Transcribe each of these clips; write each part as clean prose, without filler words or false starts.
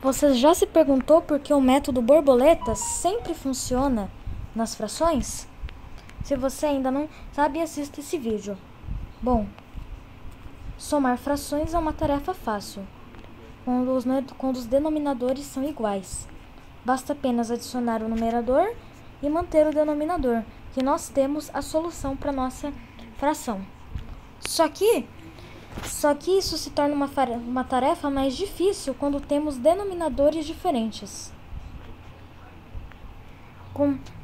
Você já se perguntou por que o método borboleta sempre funciona nas frações? Se você ainda não sabe, assista esse vídeo. Bom, somar frações é uma tarefa fácil, quando os denominadores são iguais. Basta apenas adicionar o numerador e manter o denominador, que nós temos a solução para nossa fração. Só que isso se torna uma tarefa mais difícil quando temos denominadores diferentes.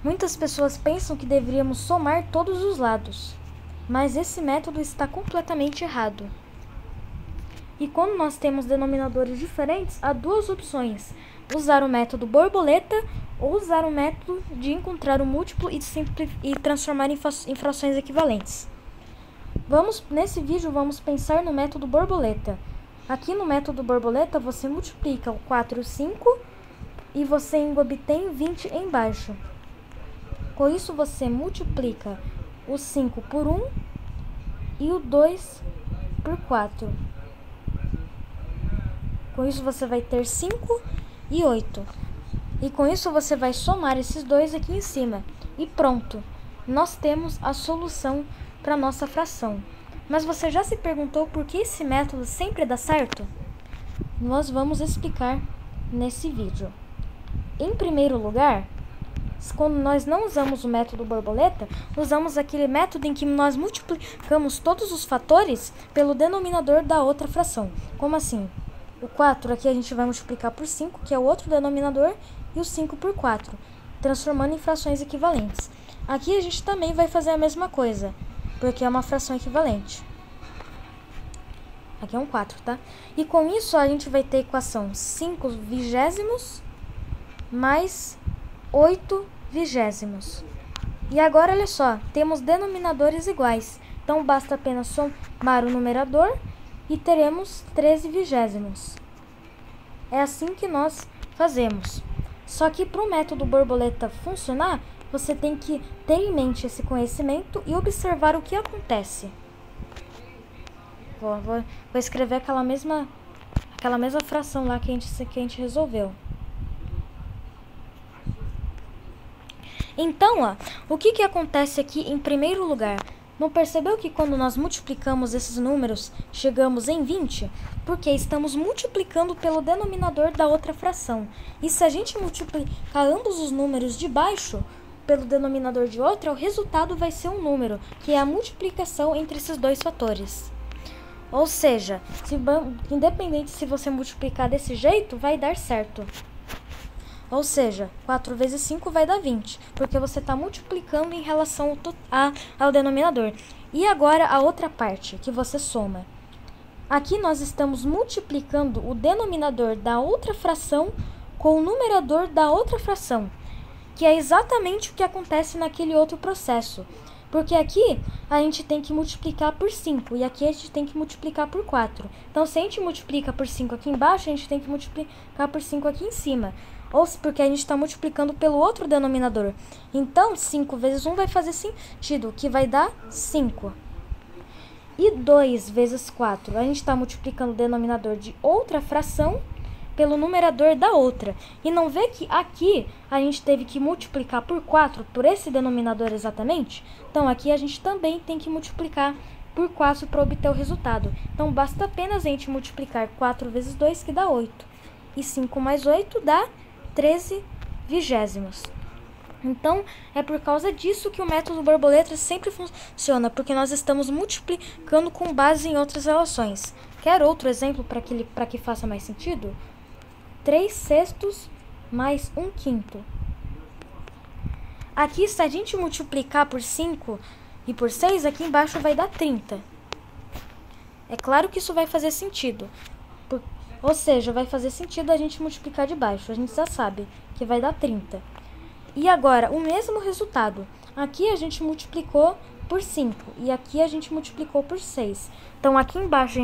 Muitas pessoas pensam que deveríamos somar todos os lados, mas esse método está completamente errado. E quando nós temos denominadores diferentes, há duas opções: usar o método borboleta ou usar o método de encontrar o múltiplo e transformar em frações equivalentes. Nesse vídeo vamos pensar no método borboleta. Aqui no método borboleta você multiplica o 4 e o 5 e você obtém 20 embaixo. Com isso você multiplica o 5 por 1 e o 2 por 4. Com isso você vai ter 5 e 8. E com isso você vai somar esses dois aqui em cima. E pronto, nós temos a solução para nossa fração. Mas você já se perguntou por que esse método sempre dá certo? Nós vamos explicar nesse vídeo. Em primeiro lugar, quando nós não usamos o método borboleta, usamos aquele método em que nós multiplicamos todos os fatores pelo denominador da outra fração. Como assim? O 4 aqui a gente vai multiplicar por 5, que é o outro denominador, e o 5 por 4, transformando em frações equivalentes. Aqui a gente também vai fazer a mesma coisa, porque é uma fração equivalente. Aqui é um 4, tá? E com isso a gente vai ter a equação 5 vigésimos mais 8 vigésimos. E agora, olha só, temos denominadores iguais. Então, basta apenas somar o numerador e teremos 13 vigésimos. É assim que nós fazemos. Só que para o método borboleta funcionar, você tem que ter em mente esse conhecimento e observar o que acontece. Vou escrever aquela mesma fração lá que a gente resolveu. Então, o que acontece aqui em primeiro lugar? Não percebeu que quando nós multiplicamos esses números, chegamos em 20? Porque estamos multiplicando pelo denominador da outra fração. E se a gente multiplicar ambos os números de baixo pelo denominador de outra, o resultado vai ser um número, que é a multiplicação entre esses dois fatores. Ou seja, independente se você multiplicar desse jeito, vai dar certo. Ou seja, 4 vezes 5 vai dar 20, porque você está multiplicando em relação ao denominador. E agora a outra parte, que você soma. Aqui nós estamos multiplicando o denominador da outra fração com o numerador da outra fração, que é exatamente o que acontece naquele outro processo. Porque aqui a gente tem que multiplicar por 5 e aqui a gente tem que multiplicar por 4. Então, se a gente multiplica por 5 aqui embaixo, a gente tem que multiplicar por 5 aqui em cima. Ou porque a gente está multiplicando pelo outro denominador. Então, 5 vezes 1 vai fazer sentido, que vai dar 5. E 2 vezes 4, a gente está multiplicando o denominador de outra fração pelo numerador da outra. E não vê que aqui a gente teve que multiplicar por 4 por esse denominador exatamente? Então, aqui a gente também tem que multiplicar por 4 para obter o resultado. Então, basta apenas a gente multiplicar 4 vezes 2, que dá 8. E 5 mais 8 dá 13 vigésimos. Então, é por causa disso que o método borboleta sempre funciona, porque nós estamos multiplicando com base em outras relações. Quer outro exemplo para que faça mais sentido? 3 sextos mais 1 quinto. Aqui, se a gente multiplicar por 5 e por 6, aqui embaixo vai dar 30. É claro que isso vai fazer sentido. Ou seja, vai fazer sentido a gente multiplicar de baixo. A gente já sabe que vai dar 30. E agora, o mesmo resultado. Aqui a gente multiplicou por 5 e aqui a gente multiplicou por 6. Então, aqui embaixo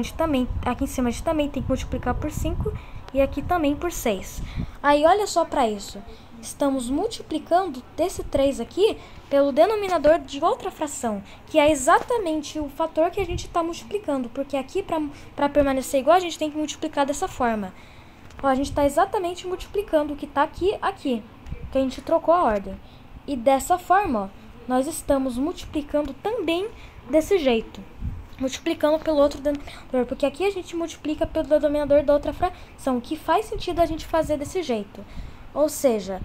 aqui em cima a gente também tem que multiplicar por 5 e aqui também por 6. Aí, olha só para isso. Estamos multiplicando desse 3 aqui pelo denominador de outra fração, que é exatamente o fator que a gente está multiplicando, porque aqui, para permanecer igual, a gente tem que multiplicar dessa forma. Ó, a gente está exatamente multiplicando o que está aqui, que a gente trocou a ordem. E dessa forma, ó, nós estamos multiplicando também desse jeito. Multiplicando pelo outro denominador, porque aqui a gente multiplica pelo denominador da outra fração, que faz sentido a gente fazer desse jeito. Ou seja,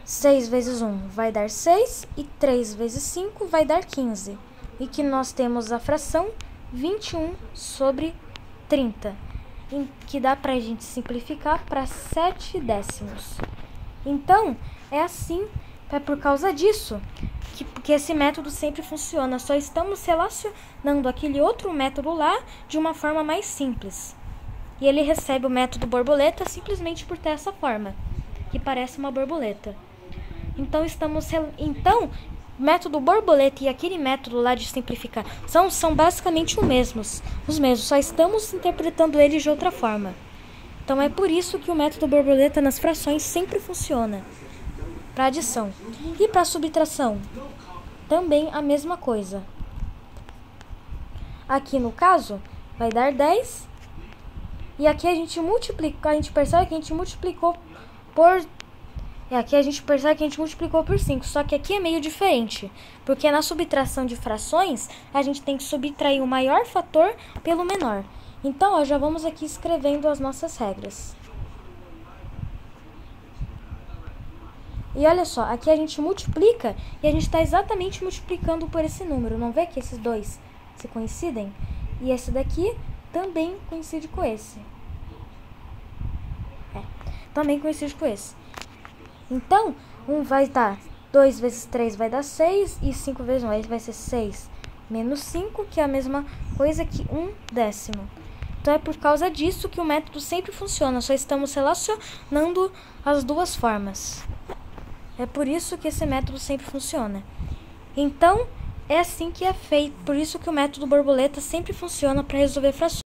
6 vezes 1 vai dar 6 e 3 vezes 5 vai dar 15. E que nós temos a fração 21 sobre 30, que dá pra gente simplificar para 7 décimos. Então, é assim, é por causa disso que esse método sempre funciona. Só estamos relacionando aquele outro método lá de uma forma mais simples. E ele recebe o método borboleta simplesmente por ter essa forma, que parece uma borboleta. Então, o método borboleta e aquele método lá de simplificação são basicamente os mesmos, só estamos interpretando eles de outra forma. Então, é por isso que o método borboleta nas frações sempre funciona. Para adição. E para subtração? Também a mesma coisa. Aqui no caso, vai dar 10. E aqui a gente percebe que a gente multiplicou por... aqui a gente percebe que a gente multiplicou por 5. Só que aqui é meio diferente. Porque na subtração de frações, a gente tem que subtrair o maior fator pelo menor. Então, ó, já vamos aqui escrevendo as nossas regras. E olha só, aqui a gente multiplica e a gente está exatamente multiplicando por esse número. Não vê que esses dois se coincidem? E esse daqui também coincide com esse. Também coincide com esse. Então, 1 vai dar 2 vezes 3 vai dar 6 e 5 vezes 1 vai ser 6 menos 5, que é a mesma coisa que 1 décimo. Então, é por causa disso que o método sempre funciona. Só estamos relacionando as duas formas. É por isso que esse método sempre funciona. Então, é assim que é feito. Por isso que o método borboleta sempre funciona para resolver frações.